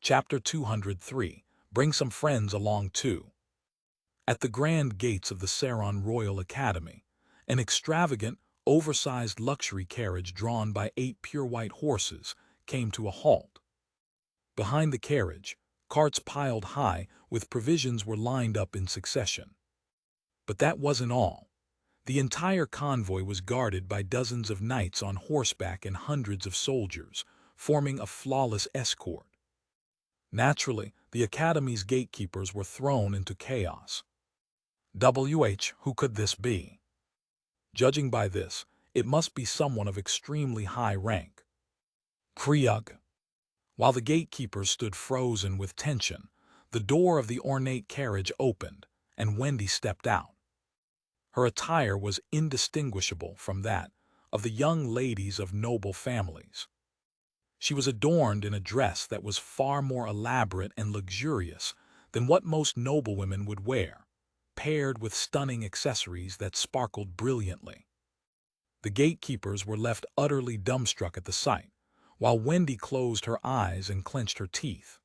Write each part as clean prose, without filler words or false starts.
Chapter 203. Bring some friends along too. At the grand gates of the Saron Royal Academy, an extravagant, oversized luxury carriage drawn by 8 pure white horses came to a halt. Behind the carriage, carts piled high with provisions were lined up in succession. But that wasn't all. The entire convoy was guarded by dozens of knights on horseback and hundreds of soldiers, forming a flawless escort. Naturally, the Academy's gatekeepers were thrown into chaos. Who could this be? Judging by this, it must be someone of extremely high rank. Kriug. While the gatekeepers stood frozen with tension, the door of the ornate carriage opened, and Wendy stepped out. Her attire was indistinguishable from that of the young ladies of noble families. She was adorned in a dress that was far more elaborate and luxurious than what most noblewomen would wear, paired with stunning accessories that sparkled brilliantly. The gatekeepers were left utterly dumbstruck at the sight, while Wendy closed her eyes and clenched her teeth.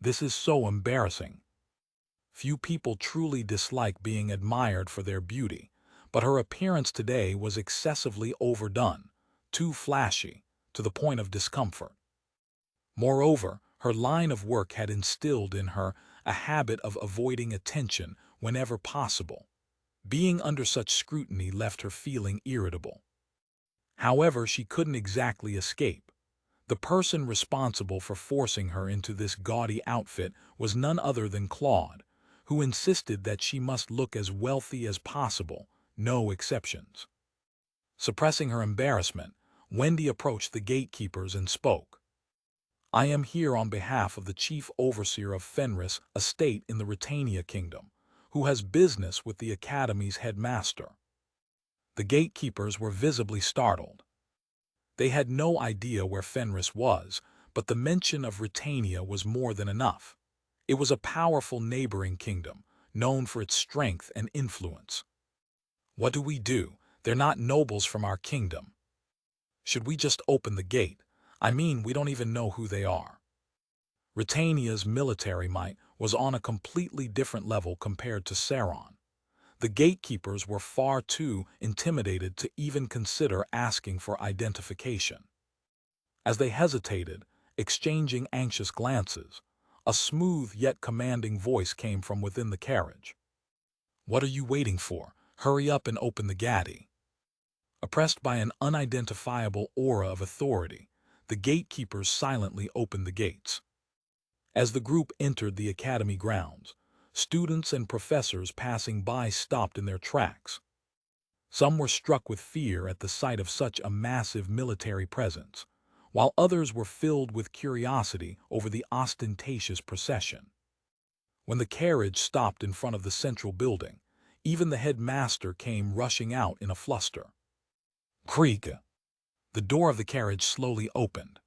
This is so embarrassing. Few people truly dislike being admired for their beauty, but her appearance today was excessively overdone, too flashy, to the point of discomfort. Moreover, her line of work had instilled in her a habit of avoiding attention whenever possible. Being under such scrutiny left her feeling irritable. However, she couldn't exactly escape. The person responsible for forcing her into this gaudy outfit was none other than Claude, who insisted that she must look as wealthy as possible, no exceptions. Suppressing her embarrassment, Wendy approached the gatekeepers and spoke. "I am here on behalf of the chief overseer of Fenris estate in the Britannia Kingdom, who has business with the Academy's headmaster." The gatekeepers were visibly startled. They had no idea where Fenris was, but the mention of Britannia was more than enough. It was a powerful neighboring kingdom, known for its strength and influence. "What do we do? They're not nobles from our kingdom. Should we just open the gate? I mean, we don't even know who they are." Britannia's military might was on a completely different level compared to Saron. The gatekeepers were far too intimidated to even consider asking for identification. As they hesitated, exchanging anxious glances, a smooth yet commanding voice came from within the carriage. "What are you waiting for? Hurry up and open the gate." Oppressed by an unidentifiable aura of authority, the gatekeepers silently opened the gates. As the group entered the academy grounds, students and professors passing by stopped in their tracks. Some were struck with fear at the sight of such a massive military presence, while others were filled with curiosity over the ostentatious procession. When the carriage stopped in front of the central building, even the headmaster came rushing out in a fluster. Creak! The door of the carriage slowly opened.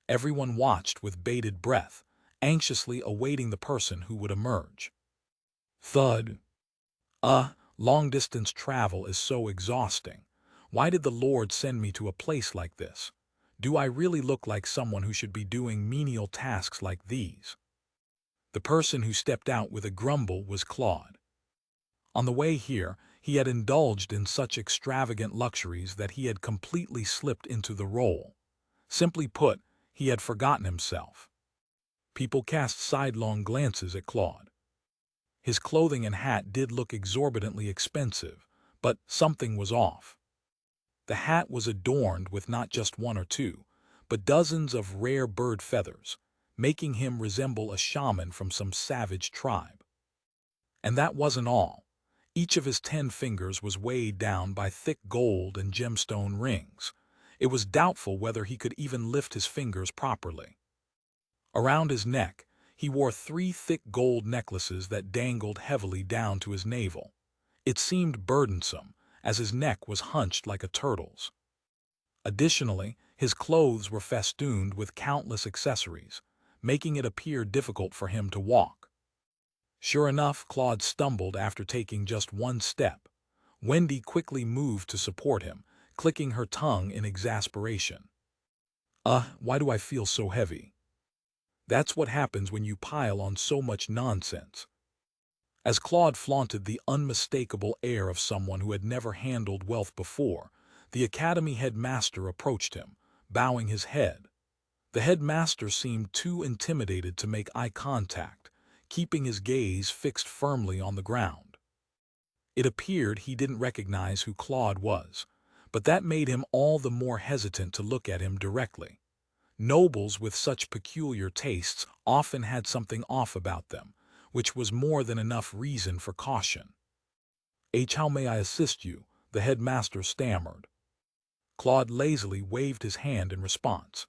Everyone watched with bated breath, anxiously awaiting the person who would emerge. Thud! Long-distance travel is so exhausting. Why did the Lord send me to a place like this? Do I really look like someone who should be doing menial tasks like these? The person who stepped out with a grumble was Claude. On the way here, he had indulged in such extravagant luxuries that he had completely slipped into the role. Simply put, he had forgotten himself. People cast sidelong glances at Claude. His clothing and hat did look exorbitantly expensive, but something was off. The hat was adorned with not just one or two, but dozens of rare bird feathers, making him resemble a shaman from some savage tribe. And that wasn't all. Each of his 10 fingers was weighed down by thick gold and gemstone rings. It was doubtful whether he could even lift his fingers properly. Around his neck, he wore 3 thick gold necklaces that dangled heavily down to his navel. It seemed burdensome, as his neck was hunched like a turtle's. Additionally, his clothes were festooned with countless accessories, making it appear difficult for him to walk. Sure enough, Claude stumbled after taking just one step. Wendy quickly moved to support him, clicking her tongue in exasperation. Why do I feel so heavy?" That's what happens when you pile on so much nonsense. As Claude flaunted the unmistakable air of someone who had never handled wealth before, the academy headmaster approached him, bowing his head. The headmaster seemed too intimidated to make eye contact, keeping his gaze fixed firmly on the ground. It appeared he didn't recognize who Claude was, but that made him all the more hesitant to look at him directly. Nobles with such peculiar tastes often had something off about them, which was more than enough reason for caution. "How may I assist you?" the headmaster stammered. Claude lazily waved his hand in response.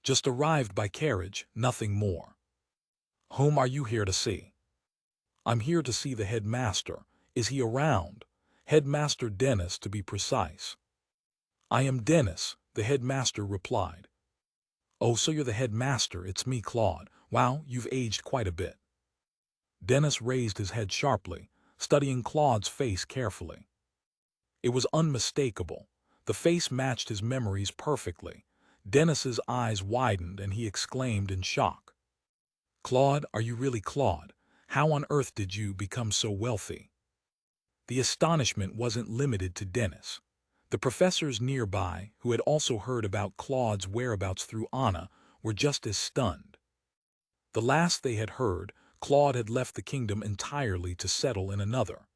"Just arrived by carriage, nothing more." "Whom are you here to see?" "I'm here to see the headmaster. Is he around?" "Headmaster Dennis, to be precise." "I am Dennis," the headmaster replied. "Oh, so you're the headmaster. It's me, Claude. Wow, you've aged quite a bit." Dennis raised his head sharply, studying Claude's face carefully. It was unmistakable. The face matched his memories perfectly. Dennis's eyes widened and he exclaimed in shock. "Claude, are you really Claude? How on earth did you become so wealthy?" The astonishment wasn't limited to Dennis. The professors nearby, who had also heard about Claude's whereabouts through Anna, were just as stunned. The last they had heard, Claude had left the kingdom entirely to settle in another.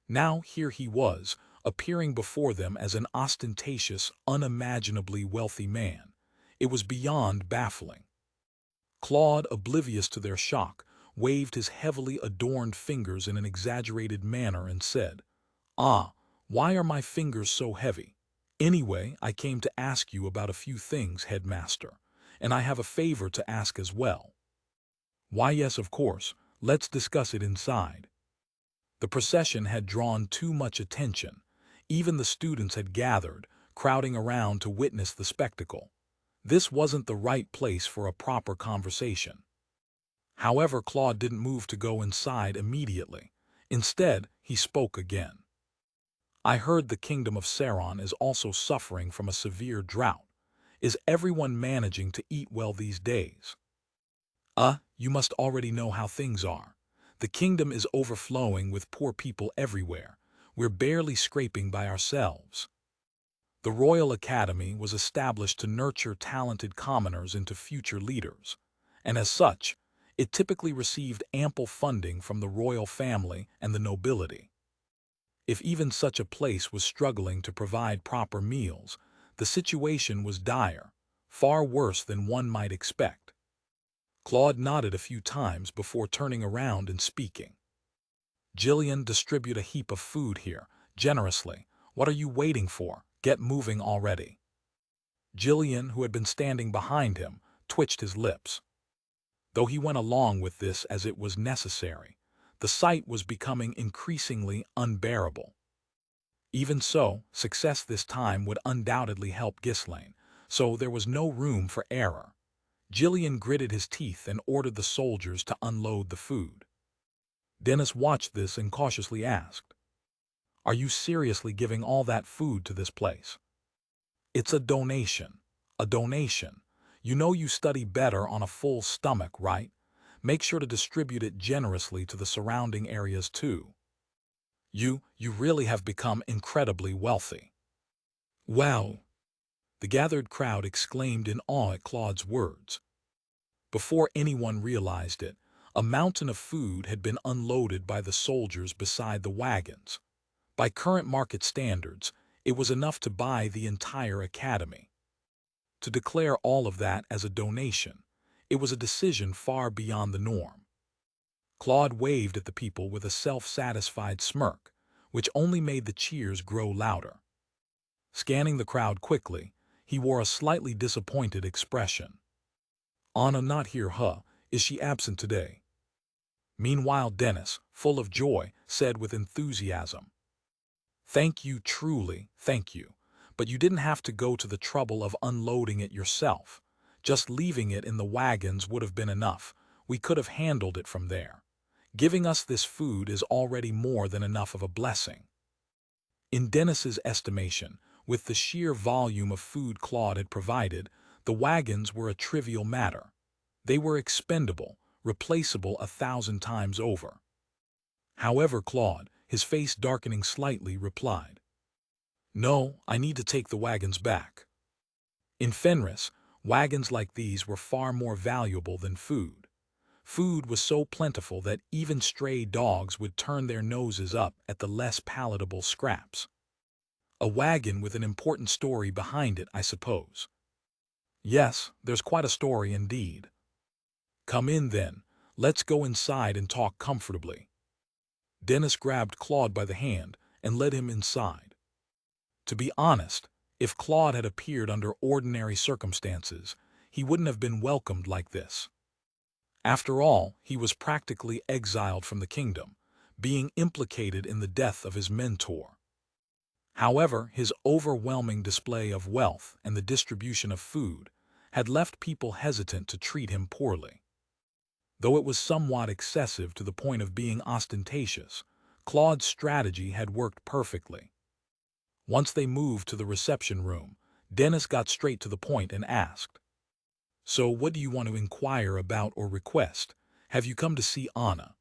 Now here he was, appearing before them as an ostentatious, unimaginably wealthy man. It was beyond baffling. Claude, oblivious to their shock, waved his heavily adorned fingers in an exaggerated manner and said, "Ah, why are my fingers so heavy? Anyway, I came to ask you about a few things, headmaster, and I have a favor to ask as well." "Why, yes, of course. Let's discuss it inside." The procession had drawn too much attention. Even the students had gathered, crowding around to witness the spectacle. This wasn't the right place for a proper conversation. However, Claude didn't move to go inside immediately. Instead, he spoke again. "I heard the kingdom of Saron is also suffering from a severe drought. Is everyone managing to eat well these days?" You must already know how things are. The kingdom is overflowing with poor people everywhere. We're barely scraping by ourselves." The Royal Academy was established to nurture talented commoners into future leaders, and as such, it typically received ample funding from the royal family and the nobility. If even such a place was struggling to provide proper meals, the situation was dire, far worse than one might expect. Claude nodded a few times before turning around and speaking. "Jillian, distribute a heap of food here, generously. What are you waiting for? Get moving already." Jillian, who had been standing behind him, twitched his lips. Though he went along with this as it was necessary, the sight was becoming increasingly unbearable. Even so, success this time would undoubtedly help Ghislaine, so there was no room for error. Jillian gritted his teeth and ordered the soldiers to unload the food. Dennis watched this and cautiously asked, "Are you seriously giving all that food to this place?" "It's a donation. A donation. You know you study better on a full stomach, right? Make sure to distribute it generously to the surrounding areas too. You really have become incredibly wealthy." "Wow!" the gathered crowd exclaimed in awe at Claude's words. Before anyone realized it, a mountain of food had been unloaded by the soldiers beside the wagons. By current market standards, it was enough to buy the entire academy. To declare all of that as a donation, it was a decision far beyond the norm. Claude waved at the people with a self-satisfied smirk, which only made the cheers grow louder. Scanning the crowd quickly, he wore a slightly disappointed expression. "Anna not here, huh? Is she absent today?" Meanwhile, Dennis, full of joy, said with enthusiasm, "Thank you, truly, thank you. But you didn't have to go to the trouble of unloading it yourself. Just leaving it in the wagons would have been enough. We could have handled it from there. Giving us this food is already more than enough of a blessing." In Dennis's estimation, with the sheer volume of food Claude had provided, the wagons were a trivial matter. They were expendable, replaceable 1,000 times over. However, Claude, his face darkening slightly, replied, "No, I need to take the wagons back." In Fenris, wagons like these were far more valuable than food. Food was so plentiful that even stray dogs would turn their noses up at the less palatable scraps. A wagon with an important story behind it, I suppose. Yes, there's quite a story indeed. Come in then, let's go inside and talk comfortably. Dennis grabbed Claude by the hand and led him inside. To be honest, if Claude had appeared under ordinary circumstances, he wouldn't have been welcomed like this. After all, he was practically exiled from the kingdom, being implicated in the death of his mentor. However, his overwhelming display of wealth and the distribution of food had left people hesitant to treat him poorly. Though it was somewhat excessive to the point of being ostentatious, Claude's strategy had worked perfectly. Once they moved to the reception room, Dennis got straight to the point and asked, "So what do you want to inquire about or request? Have you come to see Anna?"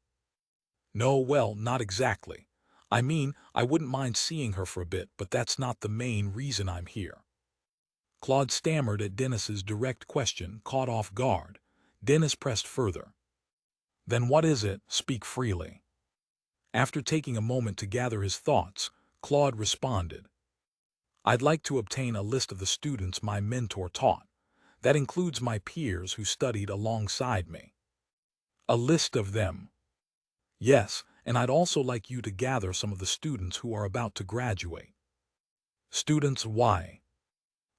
"No, well, not exactly. I mean, I wouldn't mind seeing her for a bit, but that's not the main reason I'm here." Claude stammered at Dennis's direct question. Caught off guard, Dennis pressed further. "Then what is it? Speak freely." After taking a moment to gather his thoughts, Claude responded, "I'd like to obtain a list of the students my mentor taught. That includes my peers who studied alongside me." "A list of them?" "Yes, and I'd also like you to gather some of the students who are about to graduate." "Students, why?"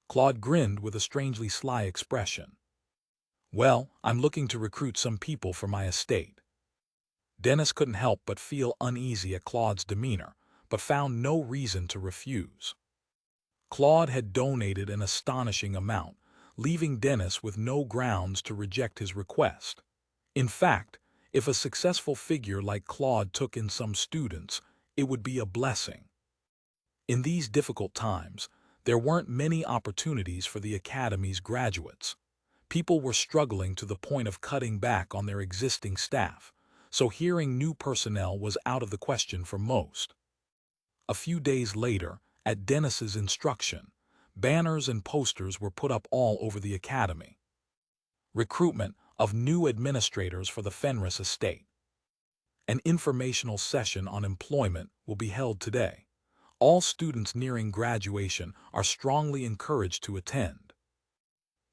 Claude grinned with a strangely sly expression. "Well, I'm looking to recruit some people for my estate." Dennis couldn't help but feel uneasy at Claude's demeanor, but found no reason to refuse. Claude had donated an astonishing amount, leaving Dennis with no grounds to reject his request. In fact, if a successful figure like Claude took in some students, it would be a blessing. In these difficult times, there weren't many opportunities for the Academy's graduates. People were struggling to the point of cutting back on their existing staff, so hiring new personnel was out of the question for most. A few days later, at Dennis's instruction, banners and posters were put up all over the Academy. Recruitment of new administrators for the Fenris estate. An informational session on employment will be held today. All students nearing graduation are strongly encouraged to attend.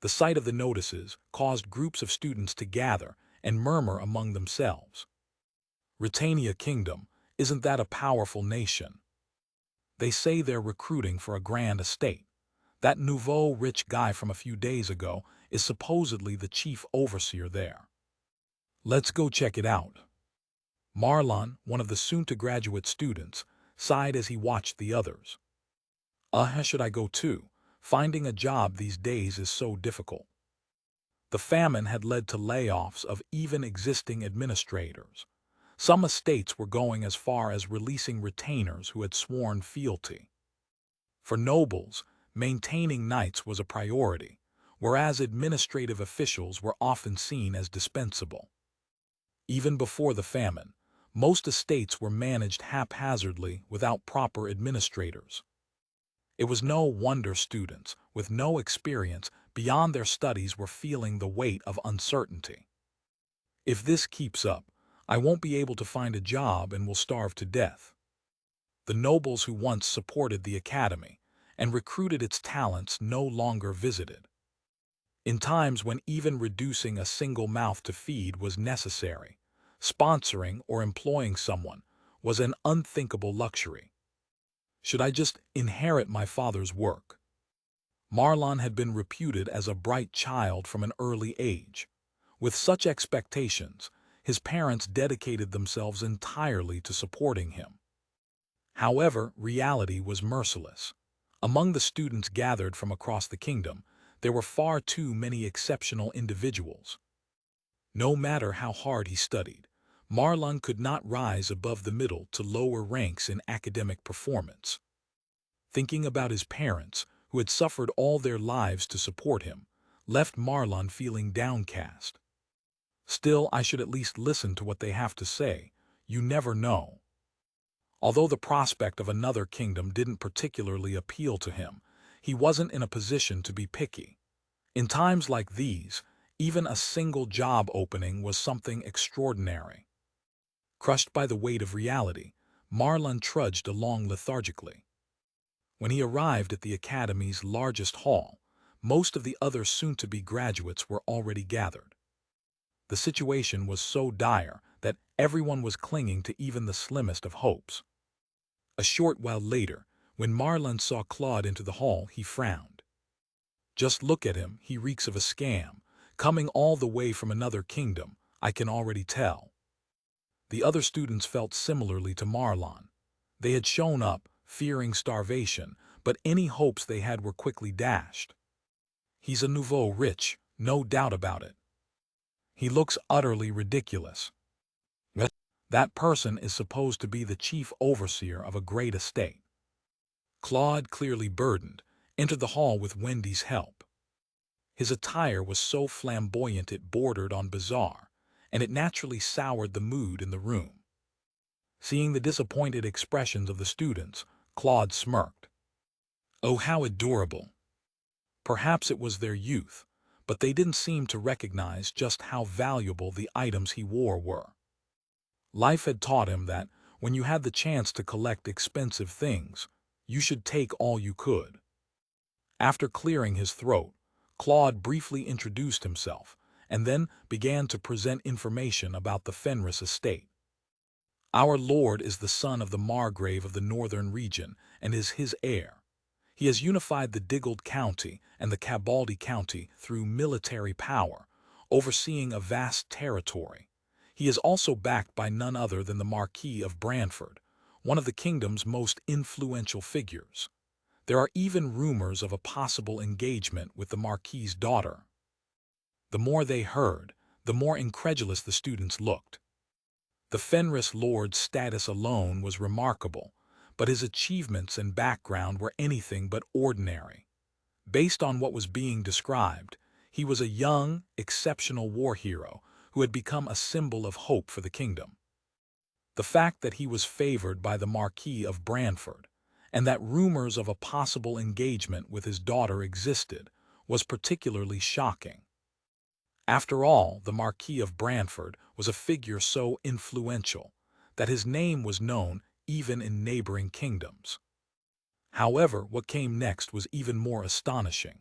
The sight of the notices caused groups of students to gather and murmur among themselves. "Retania Kingdom, isn't that a powerful nation? They say they're recruiting for a grand estate. That nouveau rich guy from a few days ago is supposedly the chief overseer there. Let's go check it out." Marlon, one of the soon-to-graduate students, sighed as he watched the others. Should I go too? Finding a job these days is so difficult." The famine had led to layoffs of even existing administrators. Some estates were going as far as releasing retainers who had sworn fealty. For nobles, maintaining knights was a priority, whereas administrative officials were often seen as dispensable. Even before the famine, most estates were managed haphazardly without proper administrators. It was no wonder students, with no experience beyond their studies, were feeling the weight of uncertainty. "If this keeps up, I won't be able to find a job and will starve to death." The nobles who once supported the Academy and recruited its talents no longer visited. In times when even reducing a single mouth to feed was necessary, sponsoring or employing someone was an unthinkable luxury. "Should I just inherit my father's work?" Marlon had been reputed as a bright child from an early age. With such expectations, his parents dedicated themselves entirely to supporting him. However, reality was merciless. Among the students gathered from across the kingdom, there were far too many exceptional individuals. No matter how hard he studied, Marlon could not rise above the middle to lower ranks in academic performance. Thinking about his parents, who had suffered all their lives to support him, left Marlon feeling downcast. Still, I should at least listen to what they have to say. You never know. Although the prospect of another kingdom didn't particularly appeal to him, he wasn't in a position to be picky. In times like these, even a single job opening was something extraordinary. Crushed by the weight of reality, Marlon trudged along lethargically. When he arrived at the academy's largest hall, most of the other soon-to-be graduates were already gathered. The situation was so dire that everyone was clinging to even the slimmest of hopes. A short while later, when Marlon saw Claude into the hall, he frowned. Just look at him, he reeks of a scam, coming all the way from another kingdom, I can already tell. The other students felt similarly to Marlon. They had shown up, fearing starvation, but any hopes they had were quickly dashed. He's a nouveau rich, no doubt about it. He looks utterly ridiculous. That person is supposed to be the chief overseer of a great estate. Claude, clearly burdened, entered the hall with Wendy's help. His attire was so flamboyant it bordered on bizarre, and it naturally soured the mood in the room. Seeing the disappointed expressions of the students, Claude smirked. Oh, how adorable! Perhaps it was their youth, but they didn't seem to recognize just how valuable the items he wore were. Life had taught him that, when you had the chance to collect expensive things, you should take all you could. After clearing his throat, Claude briefly introduced himself, and then began to present information about the Fenris estate. Our lord is the son of the Margrave of the northern region, and is his heir. He has unified the Diggold County and the Cabaldi County through military power, overseeing a vast territory. He is also backed by none other than the Marquis of Branford, one of the kingdom's most influential figures. There are even rumors of a possible engagement with the Marquis's daughter. The more they heard, the more incredulous the students looked. The Fenris lord's status alone was remarkable, but his achievements and background were anything but ordinary. Based on what was being described, he was a young, exceptional war hero who had become a symbol of hope for the kingdom. The fact that he was favored by the Marquis of Branford, and that rumors of a possible engagement with his daughter existed, was particularly shocking. After all, the Marquis of Branford was a figure so influential that his name was known even in neighboring kingdoms. However, what came next was even more astonishing.